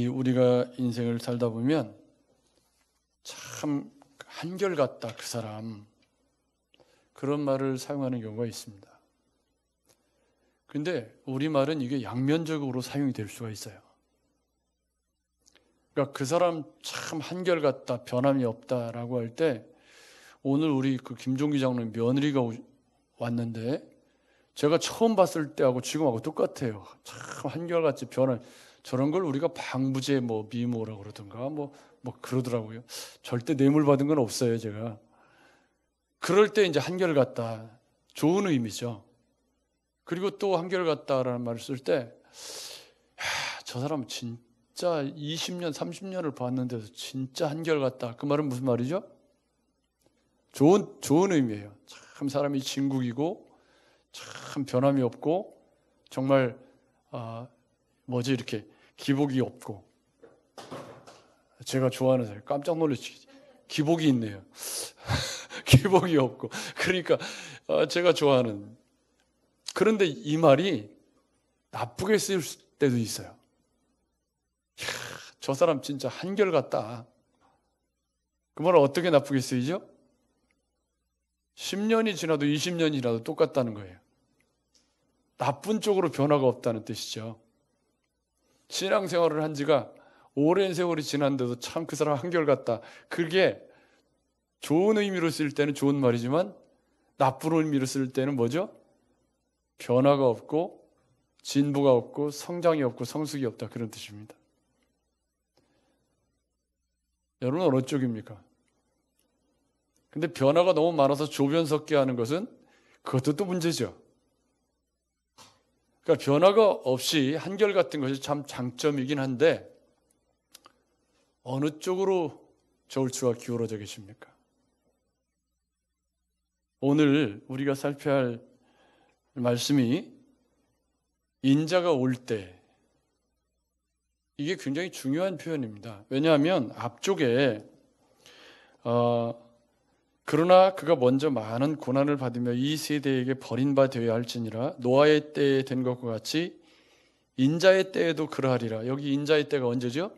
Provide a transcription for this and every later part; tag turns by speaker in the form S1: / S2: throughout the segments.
S1: 우리가 인생을 살다 보면 참 한결같다 그 사람, 그런 말을 사용하는 경우가 있습니다. 근데 우리말은 이게 양면적으로 사용이 될 수가 있어요. 그러니까 그 사람 참 한결같다, 변함이 없다라고 할 때, 오늘 우리 그 김종기 장로님 며느리가 왔는데 제가 처음 봤을 때하고 지금하고 똑같아요. 참 한결같이 변한, 저런 걸 우리가 방부제 미모라고 그러던가 그러더라고요. 절대 뇌물 받은 건 없어요, 제가. 그럴 때 이제 한결같다, 좋은 의미죠. 그리고 또 한결같다라는 말을 쓸 때, 저 사람 진짜 20년, 30년을 봤는데도 진짜 한결같다. 그 말은 무슨 말이죠? 좋은 의미예요. 참 사람이 진국이고, 참 변함이 없고, 정말 이렇게 기복이 없고. 제가 좋아하는 사람, 깜짝 놀라시죠. 기복이 있네요. 기복이 없고. 그러니까 제가 좋아하는. 그런데 이 말이 나쁘게 쓰일 때도 있어요. 저 사람 진짜 한결같다. 그 말은 어떻게 나쁘게 쓰이죠? 10년이 지나도 20년이 지나도 똑같다는 거예요. 나쁜 쪽으로 변화가 없다는 뜻이죠. 신앙생활을 한 지가 오랜 세월이 지났는데도 참 그 사람 한결같다. 그게 좋은 의미로 쓸 때는 좋은 말이지만 나쁜 의미로 쓸 때는 뭐죠? 변화가 없고 진보가 없고 성장이 없고 성숙이 없다, 그런 뜻입니다. 여러분은 어느 쪽입니까? 근데 변화가 너무 많아서 조변 섞게 하는 것은 그것도 또 문제죠. 그러니까 변화가 없이 한결같은 것이 참 장점이긴 한데 어느 쪽으로 저울추가 기울어져 계십니까? 오늘 우리가 살펴야 할 말씀이 인자가 올 때, 이게 굉장히 중요한 표현입니다. 왜냐하면 앞쪽에 그러나 그가 먼저 많은 고난을 받으며 이 세대에게 버림받아야 할지니라 노아의 때에 된 것과 같이 인자의 때에도 그러하리라. 여기 인자의 때가 언제죠?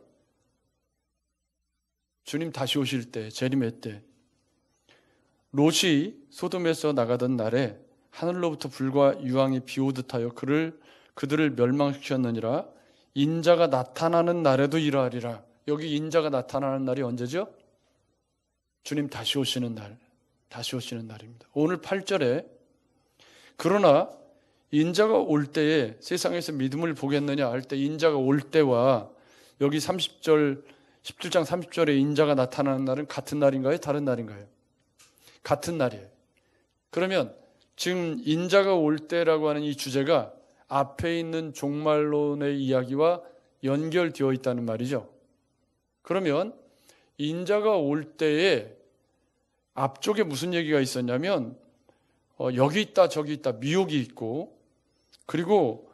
S1: 주님 다시 오실 때, 재림의 때. 롯이 소돔에서 나가던 날에 하늘로부터 불과 유황이 비오듯 하여 그들을 멸망시켰느니라. 인자가 나타나는 날에도 이러하리라. 여기 인자가 나타나는 날이 언제죠? 주님 다시 오시는 날입니다. 오늘 8절에 그러나 인자가 올 때에 세상에서 믿음을 보겠느냐 할 때 인자가 올 때와 여기 17장 30절에 인자가 나타나는 날은 같은 날인가요? 다른 날인가요? 같은 날이에요. 그러면 지금 인자가 올 때라고 하는 이 주제가 앞에 있는 종말론의 이야기와 연결되어 있다는 말이죠. 그러면 인자가 올 때에 앞쪽에 무슨 얘기가 있었냐면 여기 있다 저기 있다 미혹이 있고, 그리고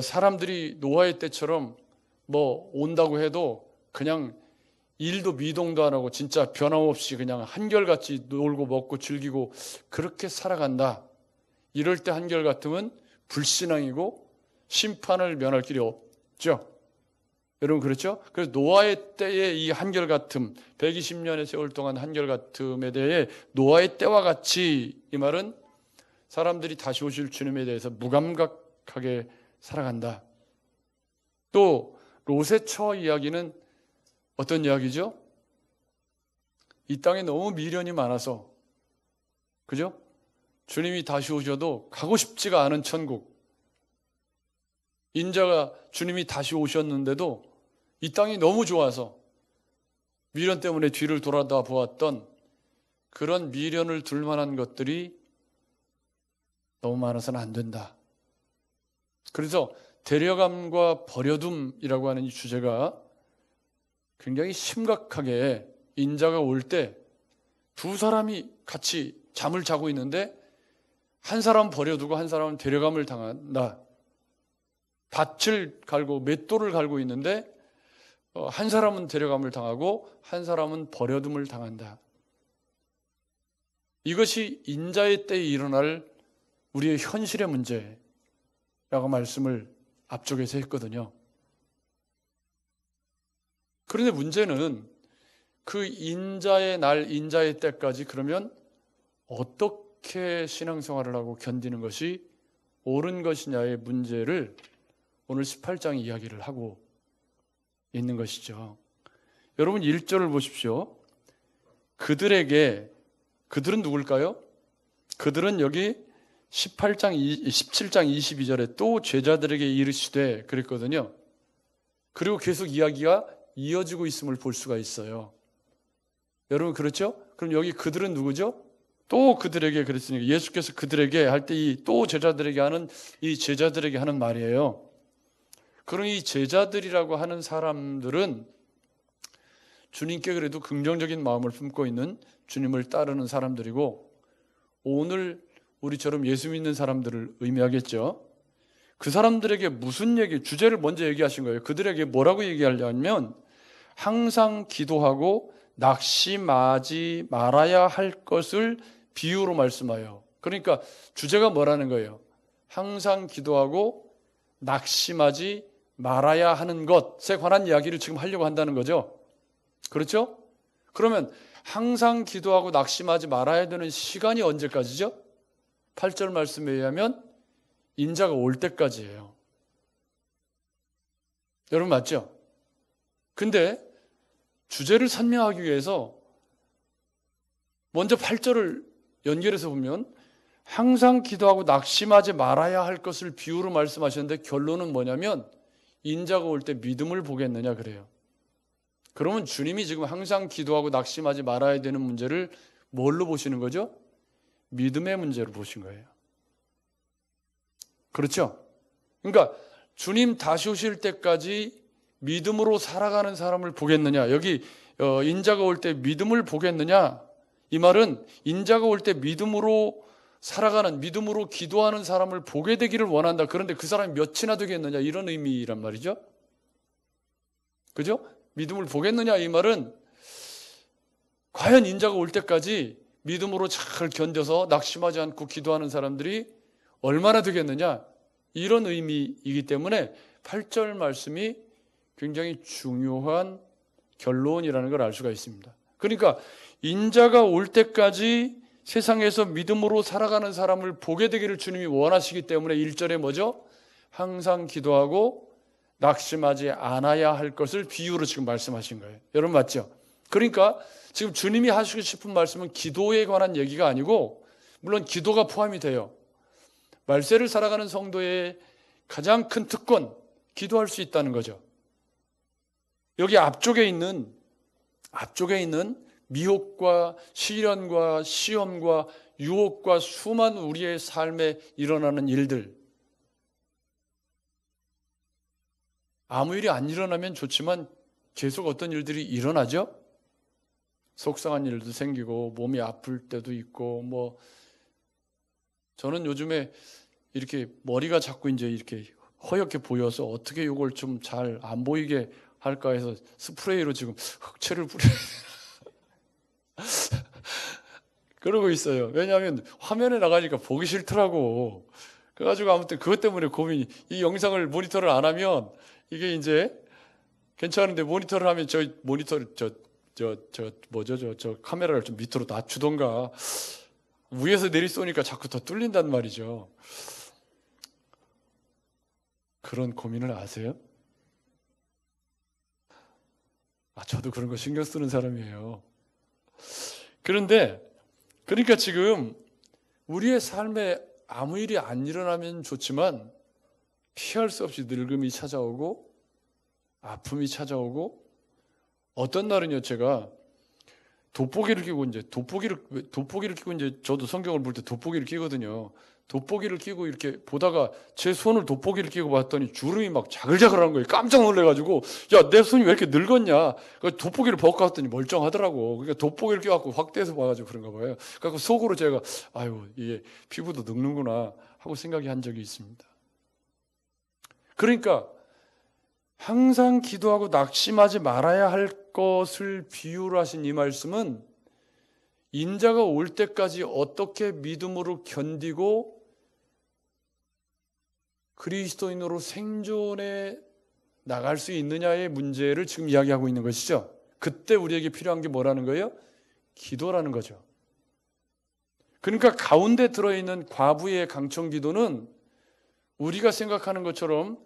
S1: 사람들이 노아의 때처럼 온다고 해도 그냥 일도 미동도 안 하고 진짜 변함없이 그냥 한결같이 놀고 먹고 즐기고 그렇게 살아간다. 이럴 때 한결같으면 불신앙이고 심판을 면할 길이 없죠. 여러분 그렇죠? 그래서 노아의 때의 이 한결같음, 120년의 세월 동안 한결같음에 대해 노아의 때와 같이, 이 말은 사람들이 다시 오실 주님에 대해서 무감각하게 살아간다. 또 롯의 처 이야기는 어떤 이야기죠? 이 땅에 너무 미련이 많아서, 그죠? 주님이 다시 오셔도 가고 싶지가 않은 천국. 인자가 주님이 다시 오셨는데도 이 땅이 너무 좋아서 미련 때문에 뒤를 돌아다 보았던 그런 미련을 둘 만한 것들이 너무 많아서는 안 된다. 그래서 데려감과 버려둠이라고 하는 이 주제가 굉장히 심각하게, 인자가 올 때 두 사람이 같이 잠을 자고 있는데 한 사람은 버려두고 한 사람은 데려감을 당한다. 밭을 갈고 맷돌을 갈고 있는데 한 사람은 데려감을 당하고 한 사람은 버려둠을 당한다. 이것이 인자의 때에 일어날 우리의 현실의 문제라고 말씀을 앞쪽에서 했거든요. 그런데 문제는 그 인자의 날, 인자의 때까지 그러면 어떻게 신앙생활을 하고 견디는 것이 옳은 것이냐의 문제를 오늘 18장 이야기를 하고 있는 것이죠. 여러분 1절을 보십시오. 그들은 누굴까요? 그들은 여기 17장 22절에 또 제자들에게 이르시되 그랬거든요. 그리고 계속 이야기가 이어지고 있음을 볼 수가 있어요. 여러분 그렇죠? 그럼 여기 그들은 누구죠? 또 그들에게 그랬으니까 예수께서 그들에게 할 때 이 또 제자들에게 하는 이 제자들에게 하는 말이에요. 그럼 이 제자들이라고 하는 사람들은 주님께 그래도 긍정적인 마음을 품고 있는 주님을 따르는 사람들이고 오늘 우리처럼 예수 믿는 사람들을 의미하겠죠. 그 사람들에게 무슨 주제를 먼저 얘기하신 거예요. 그들에게 뭐라고 얘기하려면 항상 기도하고 낙심하지 말아야 할 것을 비유로 말씀하여. 그러니까 주제가 뭐라는 거예요. 항상 기도하고 낙심하지 말아야 하는 것에 관한 이야기를 지금 하려고 한다는 거죠. 그렇죠? 그러면 항상 기도하고 낙심하지 말아야 되는 시간이 언제까지죠? 8절 말씀에 의하면 인자가 올 때까지예요. 여러분 맞죠? 근데 주제를 설명하기 위해서 먼저 8절을 연결해서 보면 항상 기도하고 낙심하지 말아야 할 것을 비유로 말씀하셨는데 결론은 뭐냐면 인자가 올 때 믿음을 보겠느냐 그래요. 그러면 주님이 지금 항상 기도하고 낙심하지 말아야 되는 문제를 뭘로 보시는 거죠? 믿음의 문제로 보신 거예요. 그렇죠? 그러니까 주님 다시 오실 때까지 믿음으로 살아가는 사람을 보겠느냐. 여기 인자가 올 때 믿음을 보겠느냐. 이 말은 인자가 올 때 믿음으로 살아가는, 믿음으로 기도하는 사람을 보게 되기를 원한다. 그런데 그 사람이 몇이나 되겠느냐. 이런 의미란 말이죠. 그죠? 믿음을 보겠느냐. 이 말은 과연 인자가 올 때까지 믿음으로 잘 견뎌서 낙심하지 않고 기도하는 사람들이 얼마나 되겠느냐. 이런 의미이기 때문에 8절 말씀이 굉장히 중요한 결론이라는 걸 알 수가 있습니다. 그러니까 인자가 올 때까지 세상에서 믿음으로 살아가는 사람을 보게 되기를 주님이 원하시기 때문에 1절에 뭐죠? 항상 기도하고 낙심하지 않아야 할 것을 비유로 지금 말씀하신 거예요. 여러분 맞죠? 그러니까 지금 주님이 하시고 싶은 말씀은 기도에 관한 얘기가 아니고 물론 기도가 포함이 돼요. 말세를 살아가는 성도의 가장 큰 특권, 기도할 수 있다는 거죠. 여기 앞쪽에 있는 미혹과 시련과 시험과 유혹과 수많은 우리의 삶에 일어나는 일들, 아무 일이 안 일어나면 좋지만 계속 어떤 일들이 일어나죠? 속상한 일도 생기고 몸이 아플 때도 있고 저는 요즘에 이렇게 머리가 자꾸 이제 이렇게 허옇게 보여서 어떻게 이걸 좀 잘 안 보이게 할까 해서 스프레이로 지금 흑채를 뿌려요. 그러고 있어요. 왜냐하면 화면에 나가니까 보기 싫더라고. 그래가지고 아무튼 그것 때문에 고민이. 이 영상을 모니터를 안 하면 이게 이제 괜찮은데 모니터를 하면 저 카메라를 좀 밑으로 낮추던가 위에서 내리 쏘니까 자꾸 더 뚫린단 말이죠. 그런 고민을 아세요? 저도 그런 거 신경 쓰는 사람이에요. 그러니까 지금 우리의 삶에 아무 일이 안 일어나면 좋지만 피할 수 없이 늙음이 찾아오고 아픔이 찾아오고 어떤 날은요 제가 돋보기를 끼고 이제 저도 성경을 볼 때 돋보기를 끼거든요. 돋보기를 끼고 이렇게 보다가 제 손을 돋보기를 끼고 봤더니 주름이 막 자글자글한 거예요. 깜짝 놀래가지고 야, 내 손이 왜 이렇게 늙었냐. 돋보기를 벗고 봤더니 멀쩡하더라고. 그러니까 돋보기를 끼워갖고 확대해서 봐가지고 그런가 봐요. 그래서 속으로 제가 이게 피부도 늙는구나 하고 생각이 한 적이 있습니다. 그러니까 항상 기도하고 낙심하지 말아야 할 것을 비유로 하신 이 말씀은 인자가 올 때까지 어떻게 믿음으로 견디고 그리스도인으로 생존해 나갈 수 있느냐의 문제를 지금 이야기하고 있는 것이죠. 그때 우리에게 필요한 게 뭐라는 거예요? 기도라는 거죠. 그러니까 가운데 들어있는 과부의 강청 기도는 우리가 생각하는 것처럼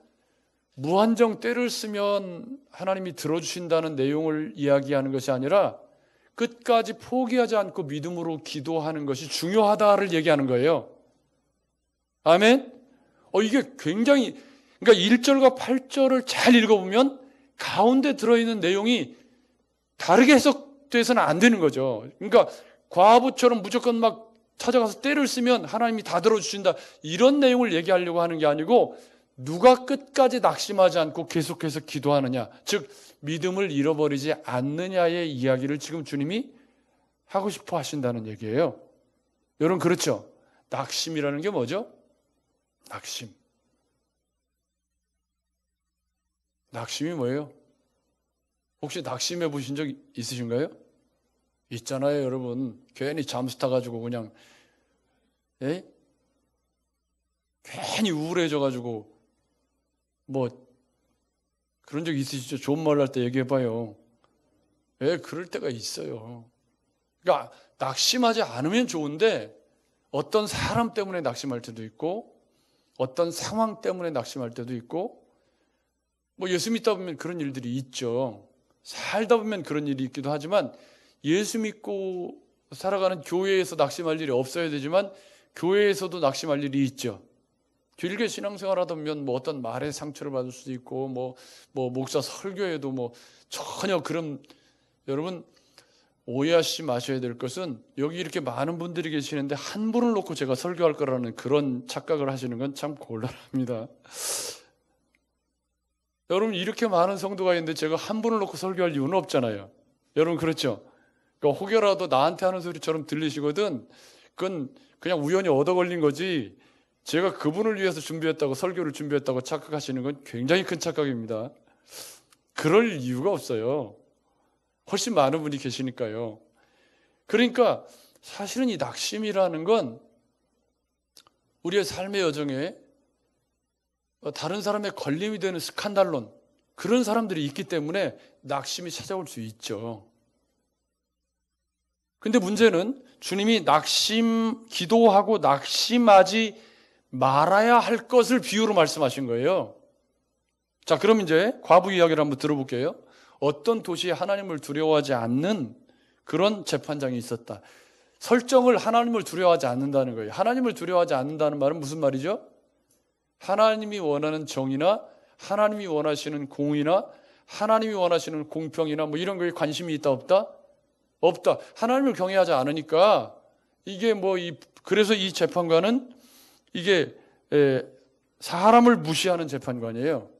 S1: 무한정 때를 쓰면 하나님이 들어주신다는 내용을 이야기하는 것이 아니라 끝까지 포기하지 않고 믿음으로 기도하는 것이 중요하다를 얘기하는 거예요. 아멘? 이게 굉장히, 그러니까 1절과 8절을 잘 읽어보면 가운데 들어있는 내용이 다르게 해석돼서는 안 되는 거죠. 그러니까 과부처럼 무조건 막 찾아가서 때를 쓰면 하나님이 다 들어주신다, 이런 내용을 얘기하려고 하는 게 아니고 누가 끝까지 낙심하지 않고 계속해서 기도하느냐, 즉 믿음을 잃어버리지 않느냐의 이야기를 지금 주님이 하고 싶어 하신다는 얘기예요. 여러분, 그렇죠? 낙심이라는 게 뭐죠? 낙심. 낙심이 뭐예요? 혹시 낙심해 보신 적 있으신가요? 있잖아요, 여러분. 괜히 잠수 타가지고 그냥 괜히 우울해져가지고 뭐 그런 적 있으시죠? 좋은 말 할 때 얘기해봐요. 그럴 때가 있어요. 그러니까 낙심하지 않으면 좋은데 어떤 사람 때문에 낙심할 때도 있고 어떤 상황 때문에 낙심할 때도 있고, 뭐 예수 믿다 보면 그런 일들이 있죠. 살다 보면 그런 일이 있기도 하지만 예수 믿고 살아가는 교회에서 낙심할 일이 없어야 되지만 교회에서도 낙심할 일이 있죠. 길게 신앙생활하다 보면 뭐 어떤 말에 상처를 받을 수도 있고 뭐 목사 설교에도 뭐 전혀 그런, 여러분 오해하시지 마셔야 될 것은 여기 이렇게 많은 분들이 계시는데 한 분을 놓고 제가 설교할 거라는 그런 착각을 하시는 건 참 곤란합니다. 여러분, 이렇게 많은 성도가 있는데 제가 한 분을 놓고 설교할 이유는 없잖아요. 여러분, 그렇죠? 그러니까 혹여라도 나한테 하는 소리처럼 들리시거든 그건 그냥 우연히 얻어 걸린 거지, 제가 그분을 위해서 준비했다고, 설교를 준비했다고 착각하시는 건 굉장히 큰 착각입니다. 그럴 이유가 없어요. 훨씬 많은 분이 계시니까요. 그러니까 사실은 이 낙심이라는 건 우리의 삶의 여정에 다른 사람의 걸림이 되는 스칸달론, 그런 사람들이 있기 때문에 낙심이 찾아올 수 있죠. 근데 문제는 주님이 기도하고 낙심하지 말아야 할 것을 비유로 말씀하신 거예요. 자, 그럼 이제 과부 이야기를 한번 들어볼게요. 어떤 도시에 하나님을 두려워하지 않는 그런 재판장이 있었다. 설정을 하나님을 두려워하지 않는다는 거예요. 하나님을 두려워하지 않는다는 말은 무슨 말이죠? 하나님이 원하는 정의나 하나님이 원하시는 공의나 하나님이 원하시는 공평이나 뭐 이런 거에 관심이 있다 없다? 없다. 하나님을 경외하지 않으니까 이게 그래서 이 재판관은 이게 사람을 무시하는 재판관이에요.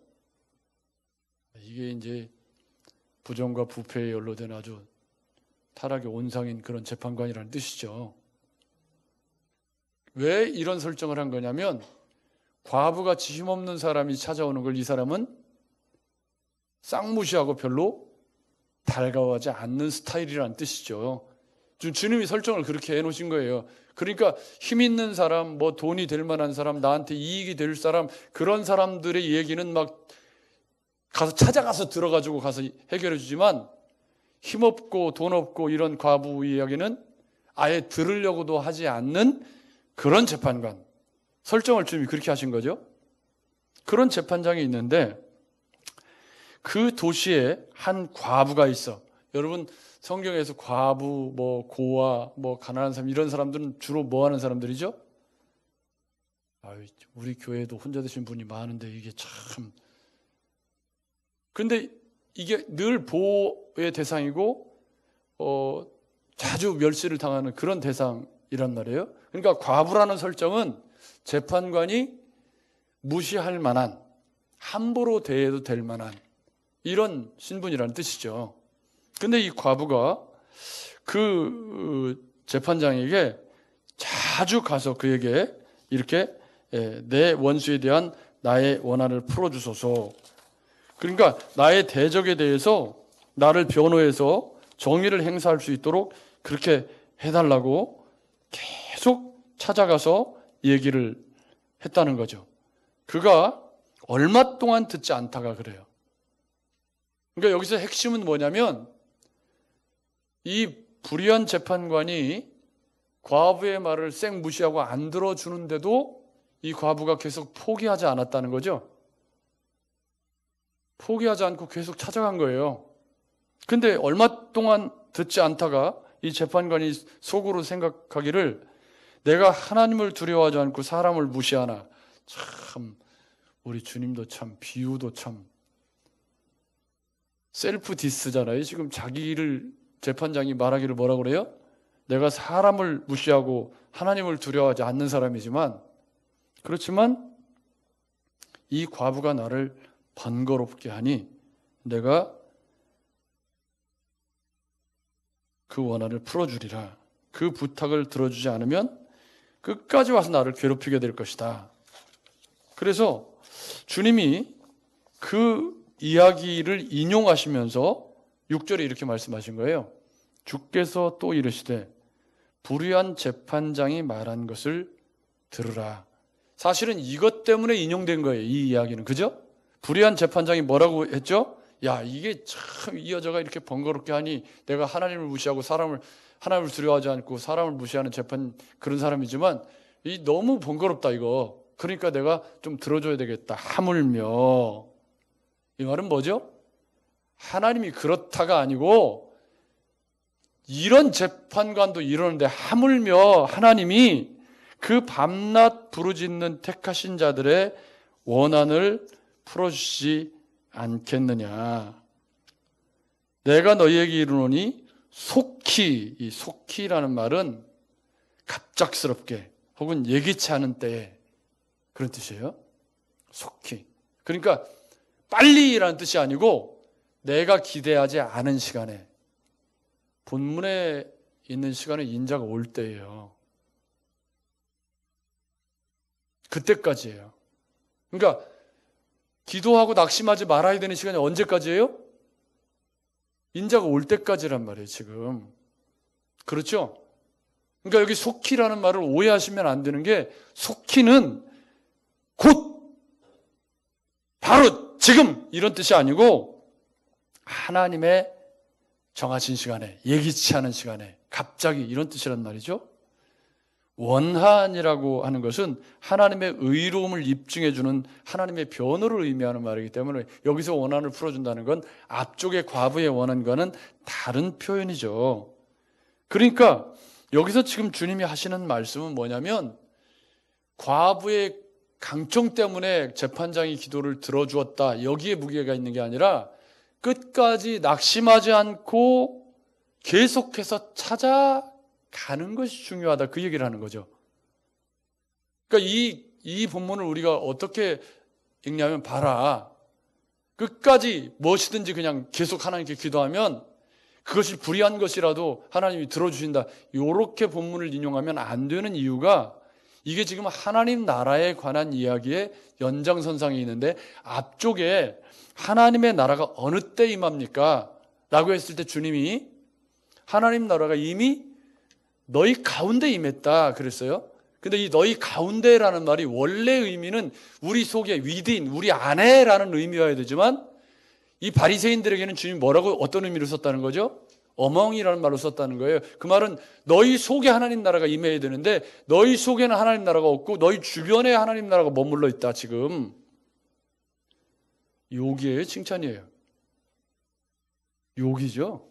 S1: 이게 이제 부정과 부패에 연루된 아주 타락의 온상인 그런 재판관이라는 뜻이죠. 왜 이런 설정을 한 거냐면 과부가 힘없는 사람이 찾아오는 걸 이 사람은 쌍무시하고 별로 달가워하지 않는 스타일이라는 뜻이죠. 주님이 설정을 그렇게 해놓으신 거예요. 그러니까 힘 있는 사람, 뭐 돈이 될 만한 사람, 나한테 이익이 될 사람, 그런 사람들의 얘기는 막 찾아가서 들어가지고 가서 해결해 주지만 힘없고 돈 없고 이런 과부 이야기는 아예 들으려고도 하지 않는 그런 재판관. 설정을 주님이 그렇게 하신 거죠. 그런 재판장이 있는데 그 도시에 한 과부가 있어. 여러분, 성경에서 과부, 고아, 가난한 사람, 이런 사람들은 주로 뭐 하는 사람들이죠? 우리 교회에도 혼자 되신 분이 많은데 이게 참. 근데 이게 늘 보호의 대상이고 자주 멸시를 당하는 그런 대상이란 말이에요. 그러니까 과부라는 설정은 재판관이 무시할 만한, 함부로 대해도 될 만한 이런 신분이라는 뜻이죠. 근데 이 과부가 그 재판장에게 자주 가서 그에게 이렇게 내 원수에 대한 나의 원한을 풀어주소서, 그러니까 나의 대적에 대해서 나를 변호해서 정의를 행사할 수 있도록 그렇게 해달라고 계속 찾아가서 얘기를 했다는 거죠. 그가 얼마 동안 듣지 않다가 그래요. 그러니까 여기서 핵심은 뭐냐면 이 불의한 재판관이 과부의 말을 쌩 무시하고 안 들어주는데도 이 과부가 계속 포기하지 않았다는 거죠. 포기하지 않고 계속 찾아간 거예요. 근데 얼마 동안 듣지 않다가 이 재판관이 속으로 생각하기를 내가 하나님을 두려워하지 않고 사람을 무시하나. 참 우리 주님도 참 비유도 참 셀프 디스잖아요. 지금 자기를 재판장이 말하기를 뭐라고 그래요? 내가 사람을 무시하고 하나님을 두려워하지 않는 사람이지만, 그렇지만 이 과부가 나를 번거롭게 하니 내가 그 원한을 풀어주리라. 그 부탁을 들어주지 않으면 끝까지 와서 나를 괴롭히게 될 것이다. 그래서 주님이 그 이야기를 인용하시면서 6절에 이렇게 말씀하신 거예요. 주께서 또 이르시되 불의한 재판장이 말한 것을 들으라. 사실은 이것 때문에 인용된 거예요. 이 이야기는. 그죠? 불의한 재판장이 뭐라고 했죠? 야, 이게 참 이 여자가 이렇게 번거롭게 하니 내가 하나님을 무시하고 하나님을 두려워하지 않고 사람을 무시하는 재판 그런 사람이지만 이 너무 번거롭다 이거. 그러니까 내가 좀 들어줘야 되겠다. 하물며. 이 말은 뭐죠? 하나님이 그렇다가 아니고 이런 재판관도 이러는데 하물며 하나님이 그 밤낮 부르짖는 택하신 자들의 원한을 풀어주시지 않겠느냐. 내가 너희에게 이르노니 속히, 이 속히라는 말은 갑작스럽게 혹은 예기치 않은 때에 그런 뜻이에요. 속히. 그러니까 빨리라는 뜻이 아니고 내가 기대하지 않은 시간에, 본문에 있는 시간에 인자가 올 때예요. 그때까지예요. 그러니까 기도하고 낙심하지 말아야 되는 시간이 언제까지예요? 인자가 올 때까지란 말이에요, 지금. 그렇죠? 그러니까 여기 속히라는 말을 오해하시면 안 되는 게, 속히는 곧, 바로, 지금 이런 뜻이 아니고 하나님의 정하신 시간에, 예기치 않은 시간에, 갑자기 이런 뜻이란 말이죠. 원한이라고 하는 것은 하나님의 의로움을 입증해 주는 하나님의 변호를 의미하는 말이기 때문에 여기서 원한을 풀어준다는 건 앞쪽의 과부의 원한과는 다른 표현이죠. 그러니까 여기서 지금 주님이 하시는 말씀은 뭐냐면, 과부의 강청 때문에 재판장이 기도를 들어주었다, 여기에 무게가 있는 게 아니라 끝까지 낙심하지 않고 계속해서 찾아가는 것이 중요하다, 그 얘기를 하는 거죠. 그러니까 이 본문을 우리가 어떻게 읽냐면, 봐라, 끝까지 무엇이든지 그냥 계속 하나님께 기도하면 그것이 불의한 것이라도 하나님이 들어주신다, 이렇게 본문을 인용하면 안 되는 이유가, 이게 지금 하나님 나라에 관한 이야기의 연장선상에 있는데, 앞쪽에 하나님의 나라가 어느 때 임합니까? 라고 했을 때 주님이 하나님 나라가 이미 너희 가운데 임했다 그랬어요. 근데 이 너희 가운데라는 말이 원래 의미는 우리 속에, within, 우리 안에라는 의미여야 되지만, 이 바리새인들에게는 주님이 뭐라고, 어떤 의미로 썼다는 거죠? among이라는 말로 썼다는 거예요. 그 말은 너희 속에 하나님 나라가 임해야 되는데 너희 속에는 하나님 나라가 없고 너희 주변에 하나님 나라가 머물러 있다. 지금 욕이에요, 칭찬이에요? 욕이죠.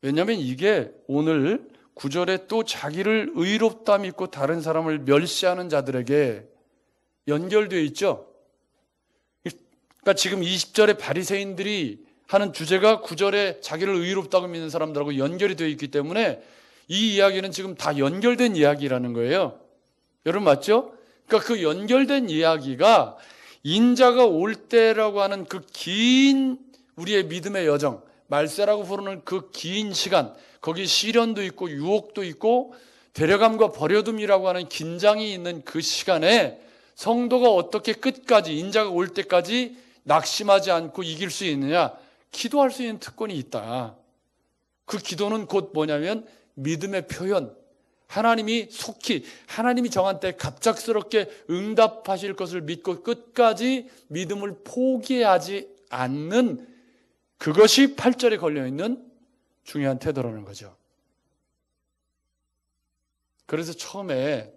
S1: 왜냐하면 이게 오늘 9절에 또 자기를 의롭다 믿고 다른 사람을 멸시하는 자들에게 연결되어 있죠. 그러니까 지금 20절에 바리새인들이 하는 주제가 9절에 자기를 의롭다고 믿는 사람들하고 연결이 되어 있기 때문에 이 이야기는 지금 다 연결된 이야기라는 거예요. 여러분 맞죠? 그러니까 그 연결된 이야기가 인자가 올 때라고 하는 그 긴 우리의 믿음의 여정, 말세라고 부르는 그 긴 시간, 거기 시련도 있고 유혹도 있고 데려감과 버려둠이라고 하는 긴장이 있는 그 시간에 성도가 어떻게 끝까지, 인자가 올 때까지 낙심하지 않고 이길 수 있느냐, 기도할 수 있는 특권이 있다. 그 기도는 곧 뭐냐면 믿음의 표현, 하나님이 속히, 하나님이 정한 때 갑작스럽게 응답하실 것을 믿고 끝까지 믿음을 포기하지 않는 그것이 8절에 걸려있는 중요한 태도라는 거죠. 그래서 처음에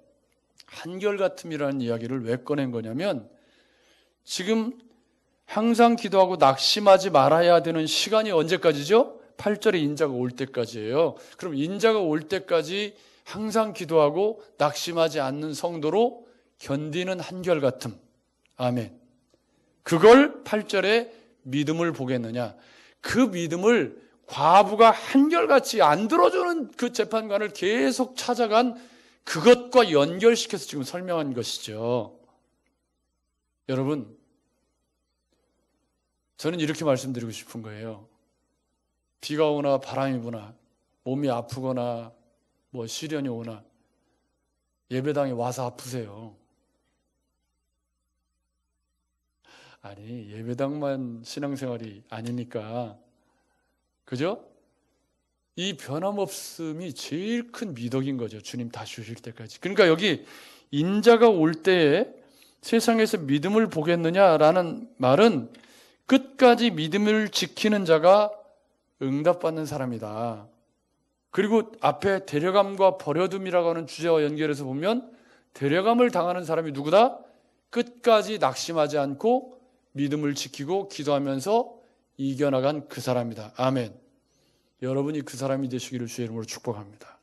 S1: 한결같음이라는 이야기를 왜 꺼낸 거냐면 지금 항상 기도하고 낙심하지 말아야 되는 시간이 언제까지죠? 8절에 인자가 올 때까지예요. 그럼 인자가 올 때까지 항상 기도하고 낙심하지 않는 성도로 견디는 한결같음. 아멘. 그걸 8절에 믿음을 보겠느냐. 그 믿음을 과부가 한결같이 안 들어주는 그 재판관을 계속 찾아간 그것과 연결시켜서 지금 설명한 것이죠. 여러분, 저는 이렇게 말씀드리고 싶은 거예요. 비가 오나 바람이 부나 몸이 아프거나 시련이 오나 예배당에 와서 아프세요. 아니, 예배당만 신앙생활이 아니니까, 그죠? 이 변함없음이 제일 큰 미덕인 거죠. 주님 다시 오실 때까지. 그러니까 여기 인자가 올 때에 세상에서 믿음을 보겠느냐라는 말은 끝까지 믿음을 지키는 자가 응답받는 사람이다. 그리고 앞에 데려감과 버려둠이라고 하는 주제와 연결해서 보면 데려감을 당하는 사람이 누구다? 끝까지 낙심하지 않고 믿음을 지키고 기도하면서 이겨나간 그 사람이다. 아멘. 여러분이 그 사람이 되시기를 주의 이름으로 축복합니다.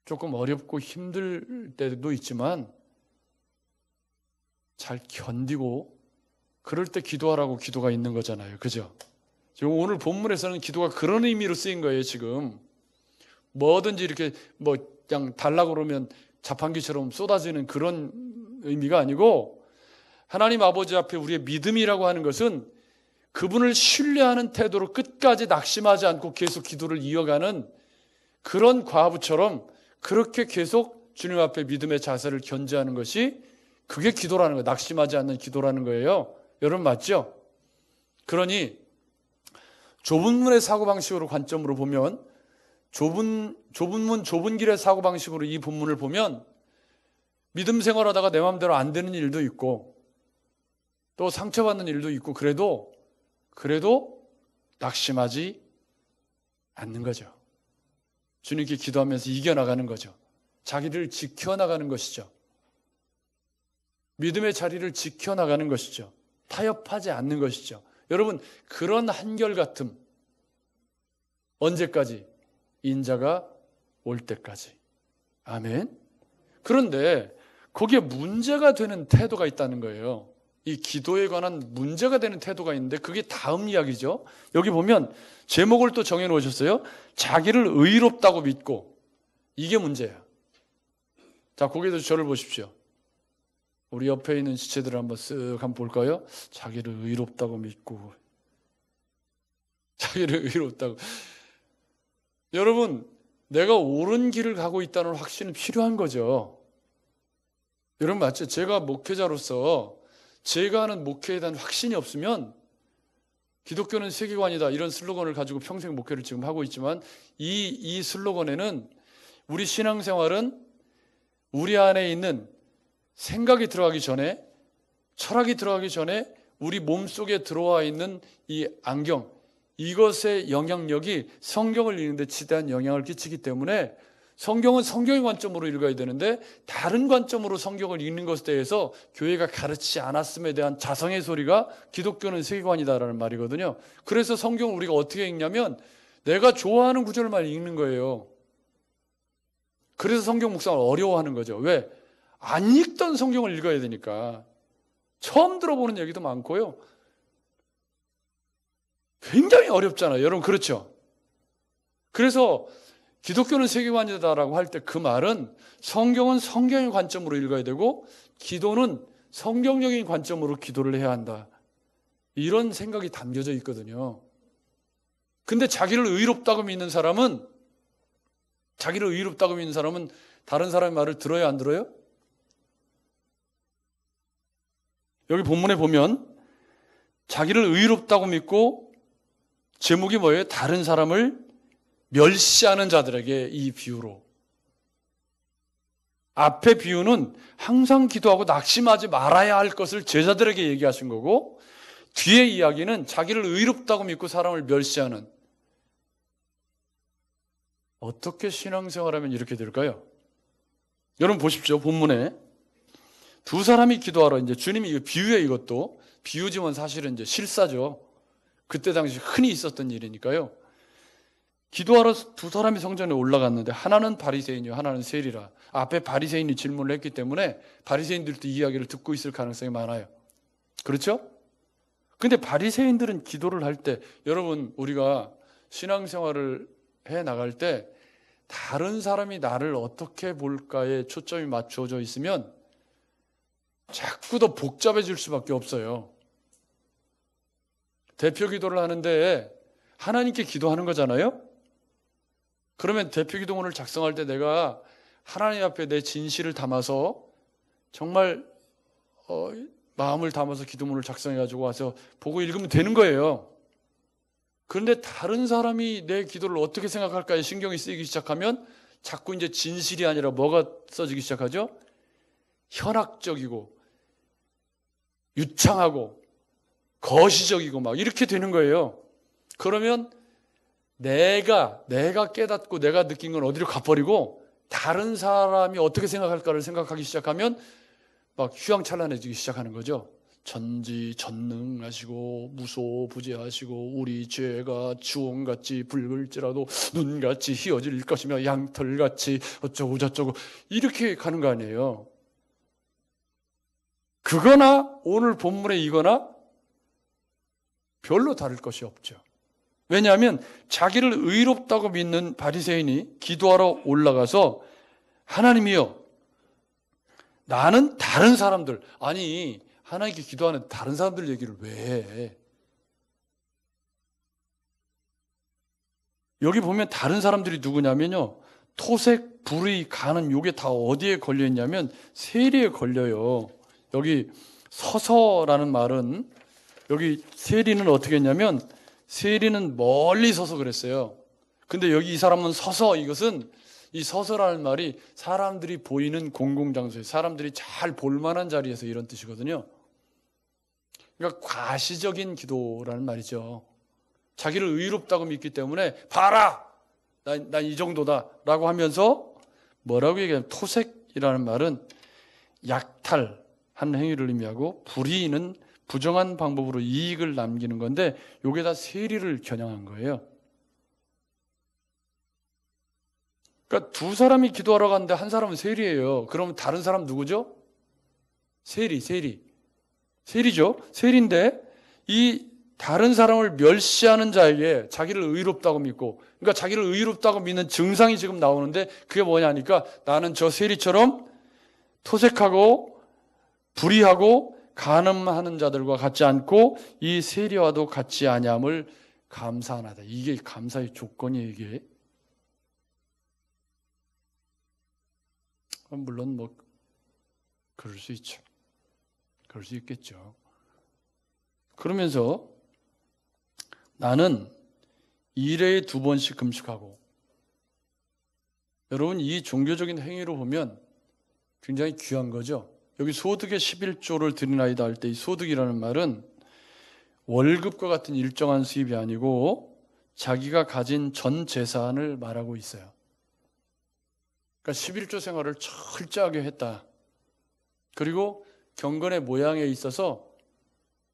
S1: 조금 어렵고 힘들 때도 있지만 잘 견디고 그럴 때 기도하라고 기도가 있는 거잖아요. 그죠? 지금 오늘 본문에서는 기도가 그런 의미로 쓰인 거예요. 지금 뭐든지 이렇게 그냥 달라고 그러면 자판기처럼 쏟아지는 그런 의미가 아니고 하나님 아버지 앞에 우리의 믿음이라고 하는 것은 그분을 신뢰하는 태도로 끝까지 낙심하지 않고 계속 기도를 이어가는 그런 과부처럼 그렇게 계속 주님 앞에 믿음의 자세를 견지하는 것이 그게 기도라는 거예요. 낙심하지 않는 기도라는 거예요. 여러분 맞죠? 그러니 좁은 문의 사고방식으로 관점으로 보면 좁은 문 좁은 길의 사고방식으로 이 본문을 보면 믿음 생활하다가 내 마음대로 안 되는 일도 있고 또 상처받는 일도 있고 그래도 낙심하지 않는 거죠. 주님께 기도하면서 이겨나가는 거죠. 자기를 지켜나가는 것이죠. 믿음의 자리를 지켜나가는 것이죠. 타협하지 않는 것이죠. 여러분, 그런 한결같음 언제까지? 인자가 올 때까지. 아멘. 그런데 거기에 문제가 되는 태도가 있다는 거예요. 이 기도에 관한 문제가 되는 태도가 있는데 그게 다음 이야기죠. 여기 보면 제목을 또 정해 놓으셨어요. 자기를 의롭다고 믿고. 이게 문제야. 자, 거기에서 저를 보십시오. 우리 옆에 있는 지체들을 한번 쓱 한번 볼까요? 자기를 의롭다고 믿고. 자기를 의롭다고. 여러분, 내가 옳은 길을 가고 있다는 확신은 필요한 거죠. 여러분 맞죠? 제가 목회자로서 제가 하는 목회에 대한 확신이 없으면 기독교는 세계관이다 이런 슬로건을 가지고 평생 목회를 지금 하고 있지만 이 슬로건에는 우리 신앙생활은 우리 안에 있는 생각이 들어가기 전에 철학이 들어가기 전에 우리 몸속에 들어와 있는 이 안경 이것의 영향력이 성경을 읽는 데 지대한 영향을 끼치기 때문에 성경은 성경의 관점으로 읽어야 되는데 다른 관점으로 성경을 읽는 것에 대해서 교회가 가르치지 않았음에 대한 자성의 소리가 기독교는 세계관이다라는 말이거든요. 그래서 성경을 우리가 어떻게 읽냐면 내가 좋아하는 구절만 읽는 거예요. 그래서 성경 묵상을 어려워하는 거죠. 왜? 안 읽던 성경을 읽어야 되니까. 처음 들어보는 얘기도 많고요. 굉장히 어렵잖아요. 여러분 그렇죠? 그래서 기독교는 세계관이다라고 할 때 그 말은 성경은 성경의 관점으로 읽어야 되고 기도는 성경적인 관점으로 기도를 해야 한다. 이런 생각이 담겨져 있거든요. 근데 자기를 의롭다고 믿는 사람은 다른 사람의 말을 들어야 안 들어요? 여기 본문에 보면 자기를 의롭다고 믿고 제목이 뭐예요? 다른 사람을 멸시하는 자들에게 이 비유로. 앞에 비유는 항상 기도하고 낙심하지 말아야 할 것을 제자들에게 얘기하신 거고 뒤에 이야기는 자기를 의롭다고 믿고 사람을 멸시하는, 어떻게 신앙생활하면 이렇게 될까요? 여러분 보십시오. 본문에 두 사람이 기도하러, 이제 주님이 이거 비유예요. 이것도 비유지만 사실은 이제 실사죠. 그때 당시 흔히 있었던 일이니까요. 기도하러 두 사람이 성전에 올라갔는데 하나는 바리새인이요 하나는 세리라. 앞에 바리새인이 질문을 했기 때문에 바리새인들도 이 이야기를 듣고 있을 가능성이 많아요. 그렇죠? 근데 바리새인들은 기도를 할 때, 여러분 우리가 신앙생활을 해 나갈 때 다른 사람이 나를 어떻게 볼까에 초점이 맞춰져 있으면 자꾸 더 복잡해질 수밖에 없어요. 대표 기도를 하는데 하나님께 기도하는 거잖아요. 그러면 대표 기도문을 작성할 때 내가 하나님 앞에 내 진실을 담아서 정말 마음을 담아서 기도문을 작성해가지고 와서 보고 읽으면 되는 거예요. 그런데 다른 사람이 내 기도를 어떻게 생각할까에 신경이 쓰이기 시작하면 자꾸 이제 진실이 아니라 뭐가 써지기 시작하죠? 현학적이고 유창하고 거시적이고 막 이렇게 되는 거예요. 그러면 내가 깨닫고 내가 느낀 건 어디로 가버리고 다른 사람이 어떻게 생각할까를 생각하기 시작하면 막 휘황찬란해지기 시작하는 거죠. 전지전능하시고 무소부재하시고 우리 죄가 주홍같이 붉을지라도 눈같이 희어질 것이며 양털같이 어쩌고 저쩌고 이렇게 가는 거 아니에요. 그거나 오늘 본문의 이거나 별로 다를 것이 없죠. 왜냐하면 자기를 의롭다고 믿는 바리새인이 기도하러 올라가서 하나님이여, 나는 다른 사람들, 아니 하나님께 기도하는 다른 사람들 얘기를 왜 해? 여기 보면 다른 사람들이 누구냐면요, 토색, 불의, 간은 요게 다 어디에 걸려있냐면 세리에 걸려요. 여기 서서라는 말은, 여기 세리는 어떻게 했냐면 세리는 멀리 서서 그랬어요. 근데 여기 이 사람은 서서, 이것은 이 서서라는 말이 사람들이 보이는 공공장소에, 사람들이 잘 볼만한 자리에서 이런 뜻이거든요. 그러니까 과시적인 기도라는 말이죠. 자기를 의롭다고 믿기 때문에 봐라, 난 이 정도다 라고 하면서 뭐라고 얘기하면, 토색이라는 말은 약탈한 행위를 의미하고 불의는 부정한 방법으로 이익을 남기는 건데 요게 다 세리를 겨냥한 거예요. 그러니까 두 사람이 기도하러 갔는데 한 사람은 세리예요. 그러면 다른 사람 누구죠? 세리죠. 세리인데 이 다른 사람을 멸시하는 자에게 자기를 의롭다고 믿고, 그러니까 자기를 의롭다고 믿는 증상이 지금 나오는데 그게 뭐냐니까, 나는 저 세리처럼 토색하고 불의하고 간음하는 자들과 같지 않고 이 세리와도 같지 아니함을 감사하나이다. 이게 감사의 조건이에요. 이게 물론 뭐 그럴 수 있죠. 그럴 수 있겠죠. 그러면서 나는 1회에 2번씩 금식하고, 여러분 이 종교적인 행위로 보면 굉장히 귀한 거죠. 여기 소득의 11조를 드리나이다 할 때 이 소득이라는 말은 월급과 같은 일정한 수입이 아니고 자기가 가진 전 재산을 말하고 있어요. 그러니까 11조 생활을 철저하게 했다. 그리고 경건의 모양에 있어서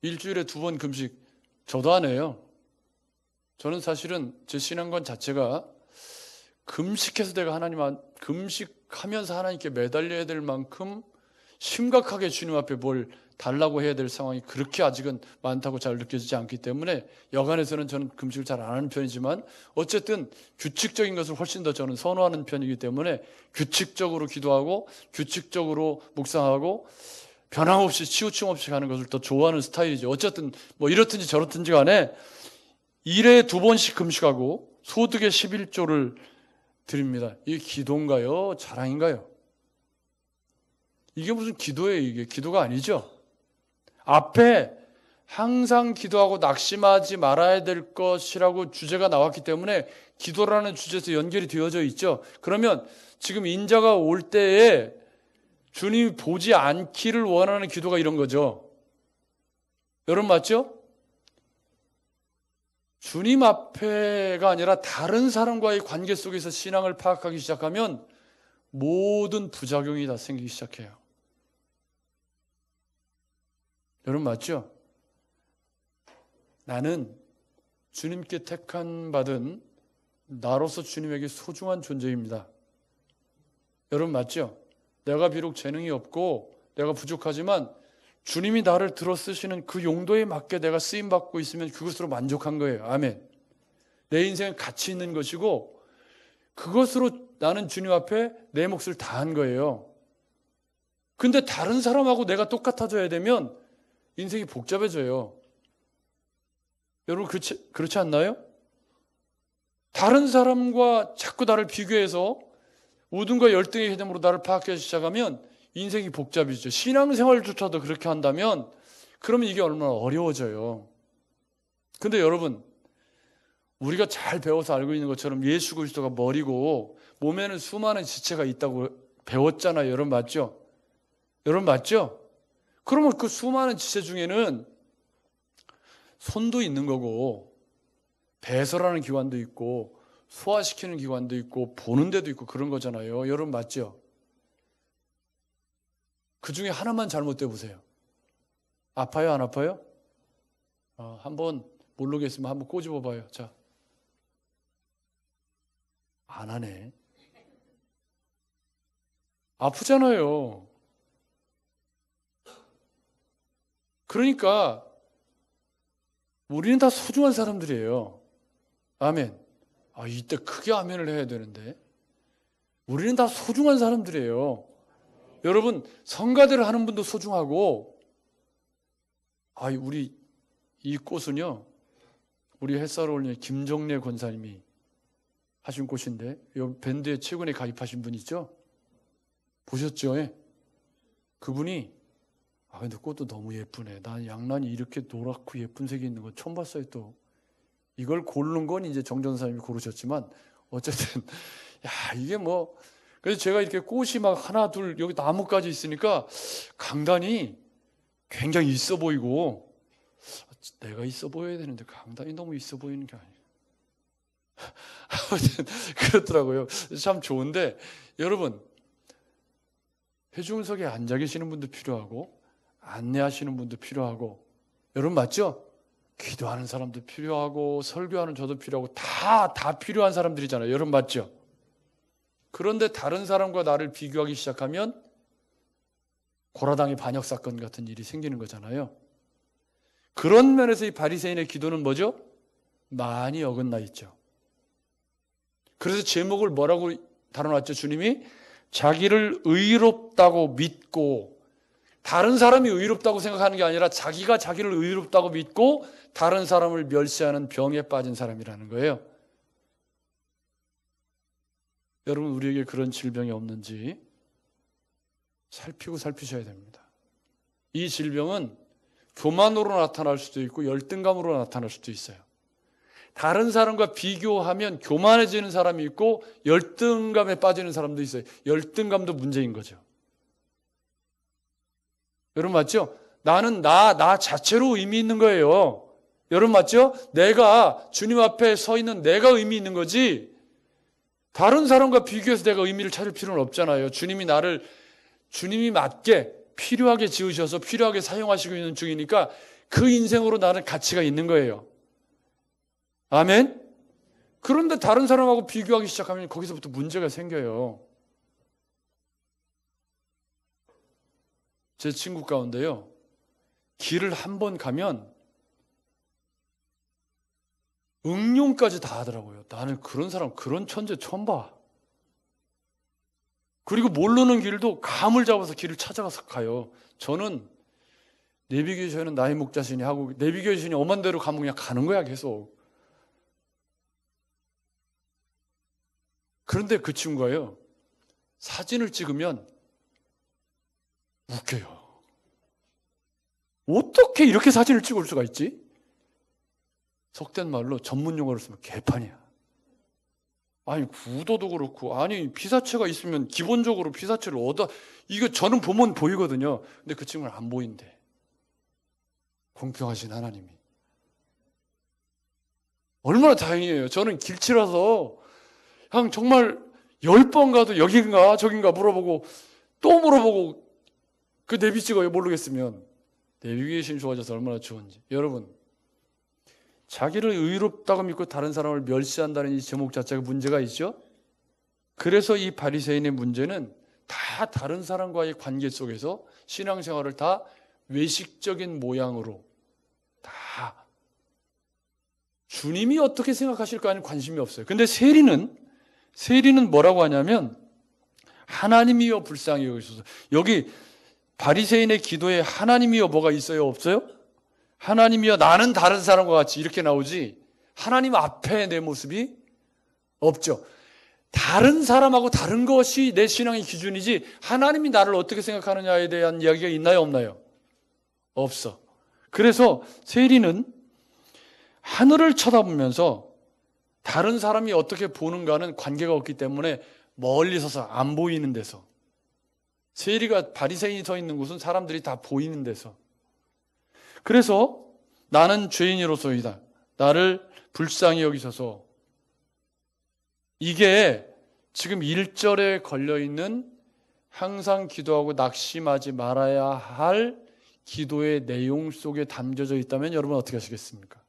S1: 일주일에 2번 금식, 저도 안 해요. 저는 사실은 제 신앙관 자체가 금식해서 내가 금식하면서 하나님께 매달려야 될 만큼 심각하게 주님 앞에 뭘 달라고 해야 될 상황이 그렇게 아직은 많다고 잘 느껴지지 않기 때문에 여간에서는 저는 금식을 잘 안 하는 편이지만 어쨌든 규칙적인 것을 훨씬 더 저는 선호하는 편이기 때문에 규칙적으로 기도하고 규칙적으로 묵상하고 변함없이 치우침 없이 가는 것을 더 좋아하는 스타일이죠. 어쨌든 뭐 이렇든지 저렇든지 간에 1회에 2번씩 금식하고 소득의 11조를 드립니다. 이게 기도인가요? 자랑인가요? 이게 무슨 기도예요? 이게 기도가 아니죠. 앞에 항상 기도하고 낙심하지 말아야 될 것이라고 주제가 나왔기 때문에 기도라는 주제에서 연결이 되어져 있죠. 그러면 지금 인자가 올 때에 주님이 보지 않기를 원하는 기도가 이런 거죠. 여러분 맞죠? 주님 앞에가 아니라 다른 사람과의 관계 속에서 신앙을 파악하기 시작하면 모든 부작용이 다 생기기 시작해요. 여러분 맞죠? 나는 주님께 택한 받은 나로서 주님에게 소중한 존재입니다. 여러분 맞죠? 내가 비록 재능이 없고 내가 부족하지만 주님이 나를 들어 쓰시는 그 용도에 맞게 내가 쓰임받고 있으면 그것으로 만족한 거예요. 아멘. 내 인생은 가치 있는 것이고 그것으로 나는 주님 앞에 내 몫을 다한 거예요. 근데 다른 사람하고 내가 똑같아져야 되면 인생이 복잡해져요. 여러분 그렇지 않나요? 다른 사람과 자꾸 나를 비교해서 우등과 열등의 개념으로 나를 파악하기 시작하면 인생이 복잡해지죠. 신앙생활조차도 그렇게 한다면 그러면 이게 얼마나 어려워져요. 근데 여러분 우리가 잘 배워서 알고 있는 것처럼 예수 그리스도가 머리고 몸에는 수많은 지체가 있다고 배웠잖아요. 여러분 맞죠? 여러분 맞죠? 그러면 그 수많은 지체 중에는 손도 있는 거고 배설하는 기관도 있고 소화시키는 기관도 있고 보는 데도 있고 그런 거잖아요. 여러분 맞죠? 그 중에 하나만 잘못돼 보세요. 아파요? 안 아파요? 한번 모르겠으면 한번 꼬집어 봐요. 자, 안 하네. 아프잖아요. 그러니까 우리는 다 소중한 사람들이에요. 아멘. 이때 크게 아멘을 해야 되는데 우리는 다 소중한 사람들이에요. 여러분 성가대를 하는 분도 소중하고 우리 이 꽃은요 우리 햇살 올리는 김정래 권사님이 하신 꽃인데 이 밴드에 최근에 가입하신 분 있죠? 보셨죠? 예? 그분이 근데 꽃도 너무 예쁘네. 난 양란이 이렇게 노랗고 예쁜 색이 있는 거 처음 봤어요. 또 이걸 고른 건 이제 정 전사님이 고르셨지만 어쨌든 이게 뭐 그래서 제가 이렇게 꽃이 막 하나 둘 여기 나무까지 있으니까 강단이 굉장히 있어 보이고 내가 있어 보여야 되는데 강단이 너무 있어 보이는 게 아니에요. 아무튼 그렇더라고요. 참 좋은데 여러분 회중석에 앉아 계시는 분도 필요하고 안내하시는 분도 필요하고 여러분 맞죠? 기도하는 사람도 필요하고 설교하는 저도 필요하고 다 필요한 사람들이잖아요. 여러분 맞죠? 그런데 다른 사람과 나를 비교하기 시작하면 고라당의 반역 사건 같은 일이 생기는 거잖아요. 그런 면에서 이 바리새인의 기도는 뭐죠? 많이 어긋나 있죠. 그래서 제목을 뭐라고 다뤄놨죠? 주님이 자기를 의롭다고 믿고 다른 사람이 의롭다고 생각하는 게 아니라 자기가 자기를 의롭다고 믿고 다른 사람을 멸시하는 병에 빠진 사람이라는 거예요. 여러분 우리에게 그런 질병이 없는지 살피셔야 됩니다. 이 질병은 교만으로 나타날 수도 있고 열등감으로 나타날 수도 있어요. 다른 사람과 비교하면 교만해지는 사람이 있고 열등감에 빠지는 사람도 있어요. 열등감도 문제인 거죠. 여러분 맞죠? 나는 나 자체로 의미 있는 거예요. 여러분 맞죠? 내가 주님 앞에 서 있는 내가 의미 있는 거지 다른 사람과 비교해서 내가 의미를 찾을 필요는 없잖아요. 주님이 맞게 필요하게 지으셔서 필요하게 사용하시고 있는 중이니까 그 인생으로 나는 가치가 있는 거예요. 아멘? 그런데 다른 사람하고 비교하기 시작하면 거기서부터 문제가 생겨요. 제 친구 가운데요. 길을 한 번 가면 응용까지 다 하더라고요. 나는 그런 사람, 그런 천재 처음 봐. 그리고 모르는 길도 감을 잡아서 길을 찾아가서 가요. 저는 내비게이션은 나의 목자신이 하고 내비게이션이 엄한 대로 가면 그냥 가는 거야 계속. 그런데 그 친구가요. 사진을 찍으면 웃겨요. 어떻게 이렇게 사진을 찍을 수가 있지? 속된 말로 전문 용어를 쓰면 개판이야. 구도도 그렇고 피사체가 있으면 기본적으로 피사체를 이거 저는 보면 보이거든요. 근데 그 친구는 안 보인대. 공평하신 하나님이 얼마나 다행이에요. 저는 길치라서 그냥 정말 10번 가도 여긴가 저긴가 물어보고 또 물어보고 그 내비 찍어요. 모르겠으면. 내비게이션이 좋아져서 얼마나 좋은지. 여러분, 자기를 의롭다고 믿고 다른 사람을 멸시한다는 이 제목 자체가 문제가 있죠. 그래서 이 바리새인의 문제는 다 다른 사람과의 관계 속에서 신앙생활을 다 외식적인 모양으로 다 주님이 어떻게 생각하실까에는 관심이 없어요. 근데 세리는 뭐라고 하냐면 하나님이여 불쌍히 여기소서. 여기 바리새인의 기도에 하나님이여 뭐가 있어요? 없어요? 하나님이여 나는 다른 사람과 같이 이렇게 나오지 하나님 앞에 내 모습이 없죠. 다른 사람하고 다른 것이 내 신앙의 기준이지 하나님이 나를 어떻게 생각하느냐에 대한 이야기가 있나요? 없나요? 없어. 그래서 세리는 하늘을 쳐다보면서 다른 사람이 어떻게 보는가는 관계가 없기 때문에 멀리 서서 안 보이는 데서, 세리가 바리새인이 서 있는 곳은 사람들이 다 보이는 데서, 그래서 나는 죄인이로소이다, 나를 불쌍히 여기셔서, 이게 지금 1절에 걸려있는 항상 기도하고 낙심하지 말아야 할 기도의 내용 속에 담겨져 있다면 여러분 어떻게 하시겠습니까?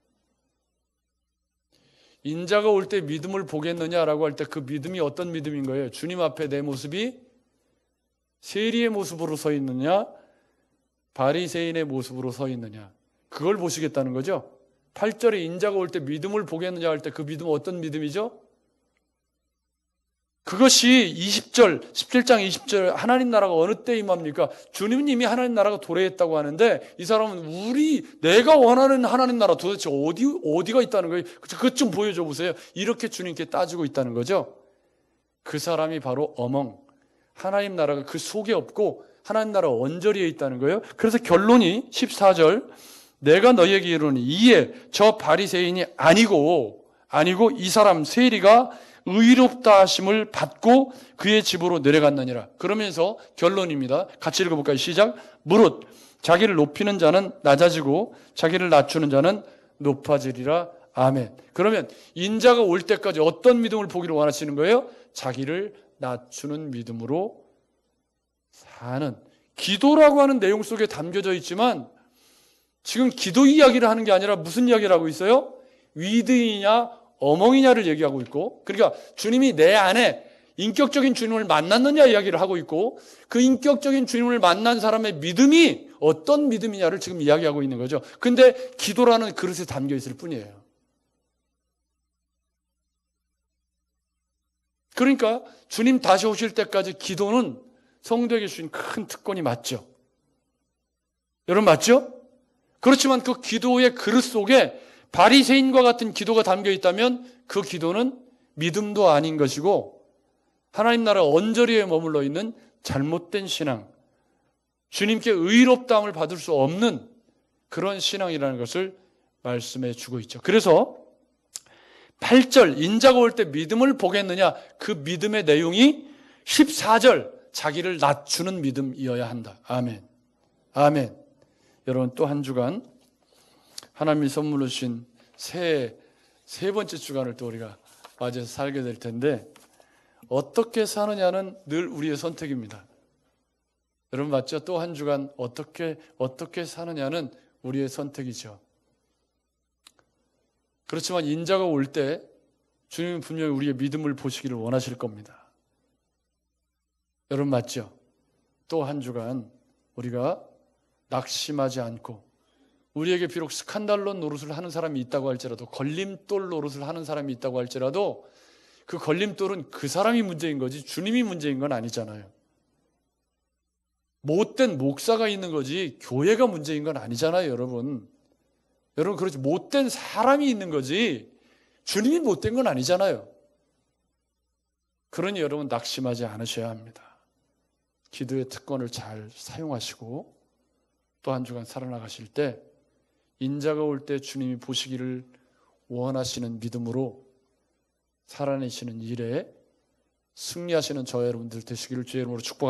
S1: 인자가 올 때 믿음을 보겠느냐라고 할 때 그 믿음이 어떤 믿음인 거예요? 주님 앞에 내 모습이 세리의 모습으로 서 있느냐, 바리새인의 모습으로 서 있느냐, 그걸 보시겠다는 거죠. 8절에 인자가 올 때 믿음을 보겠느냐 할 때 그 믿음은 어떤 믿음이죠? 그것이 20절, 17장 20절 하나님 나라가 어느 때 임합니까? 주님이 하나님 나라가 도래했다고 하는데 이 사람은 내가 원하는 하나님 나라 도대체 어디가 있다는 거예요? 그것 좀 보여줘 보세요. 이렇게 주님께 따지고 있다는 거죠. 그 사람이 바로 하나님 나라가 그 속에 없고 하나님 나라 언저리에 있다는 거예요. 그래서 결론이 14절, 내가 너희에게 이르노니 이에 저 바리새인이 아니고 이 사람 세리가 의롭다 하심을 받고 그의 집으로 내려갔느니라. 그러면서 결론입니다. 같이 읽어볼까요? 시작. 무릇 자기를 높이는 자는 낮아지고 자기를 낮추는 자는 높아지리라. 아멘. 그러면 인자가 올 때까지 어떤 믿음을 보기를 원하시는 거예요? 자기를 낮추는 믿음으로 사는, 기도라고 하는 내용 속에 담겨져 있지만 지금 기도 이야기를 하는 게 아니라 무슨 이야기를 하고 있어요? 위드이냐 어멍이냐를 얘기하고 있고, 그러니까 주님이 내 안에 인격적인 주님을 만났느냐 이야기를 하고 있고, 그 인격적인 주님을 만난 사람의 믿음이 어떤 믿음이냐를 지금 이야기하고 있는 거죠. 근데 기도라는 그릇에 담겨 있을 뿐이에요. 그러니까 주님 다시 오실 때까지 기도는 성도에게 주신 큰 특권이 맞죠. 여러분 맞죠? 그렇지만 그 기도의 그릇 속에 바리새인과 같은 기도가 담겨 있다면 그 기도는 믿음도 아닌 것이고 하나님 나라 언저리에 머물러 있는 잘못된 신앙, 주님께 의롭다함을 받을 수 없는 그런 신앙이라는 것을 말씀해 주고 있죠. 그래서 8절 인자가 올 때 믿음을 보겠느냐, 그 믿음의 내용이 14절 자기를 낮추는 믿음이어야 한다. 아멘. 아멘. 여러분 또 한 주간 하나님이 선물로 주신 세 번째 주간을 또 우리가 맞이해서 살게 될 텐데, 어떻게 사느냐는 늘 우리의 선택입니다. 여러분 맞죠? 또 한 주간 어떻게 사느냐는 우리의 선택이죠. 그렇지만 인자가 올 때 주님은 분명히 우리의 믿음을 보시기를 원하실 겁니다. 여러분 맞죠? 또 한 주간 우리가 낙심하지 않고, 우리에게 비록 스칸달로 노릇을 하는 사람이 있다고 할지라도, 걸림돌 노릇을 하는 사람이 있다고 할지라도 그 걸림돌은 그 사람이 문제인 거지 주님이 문제인 건 아니잖아요. 못된 목사가 있는 거지 교회가 문제인 건 아니잖아요. 여러분 그렇지, 못된 사람이 있는 거지 주님이 못된 건 아니잖아요. 그러니 여러분 낙심하지 않으셔야 합니다. 기도의 특권을 잘 사용하시고 또 한 주간 살아나가실 때 인자가 올 때 주님이 보시기를 원하시는 믿음으로 살아내시는 일에 승리하시는 저와 여러분들 되시기를 주의 이름으로 축복합니다.